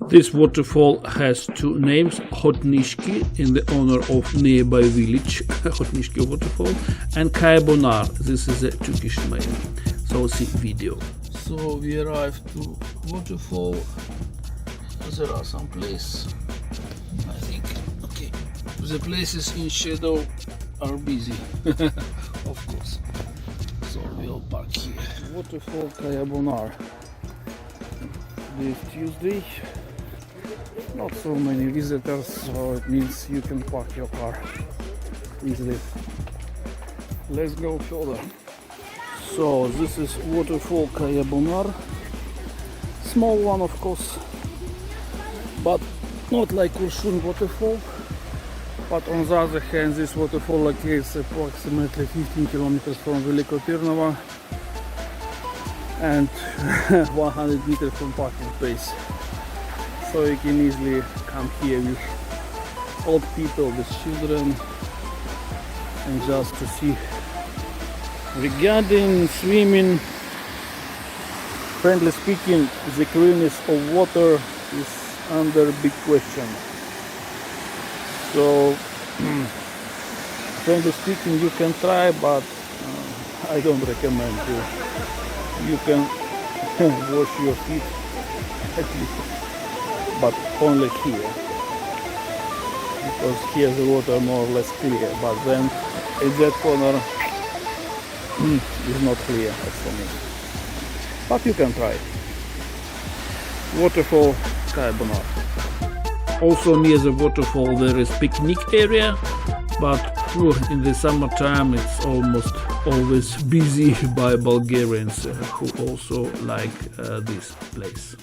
This waterfall has two names, Khotnishki in the honor of nearby village, Khotnishki waterfall, and Kaya-Bunar. This is a Turkish name. So see video. So we arrived to waterfall. There are some places, I think. Okay, the places in shadow are busy, of course. So we'll park here. Waterfall Kaya-Bunar. This Tuesday. Not so many visitors, so it means you can park your car easily. Let's go further. So this is Waterfall Kaya-Bunar. Small one, of course, but not like Kurshun waterfall. But on the other hand, this waterfall locates approximately 15 kilometers from Veliko Tarnovo and 100 meters from parking place. So you can easily come here with old people, with children, and just to see. Regarding swimming, friendly speaking, the cleanness of water is under big question. So, frankly speaking, you can try, but I don't recommend you. You can wash your feet at least, but only here, because here the water more or less clear, but then in that corner is not clear as for me. But you can try. Waterfall Kaya-Bunar. Also near the waterfall there is picnic area, but in the summertime it's almost always busy by Bulgarians who also like this place.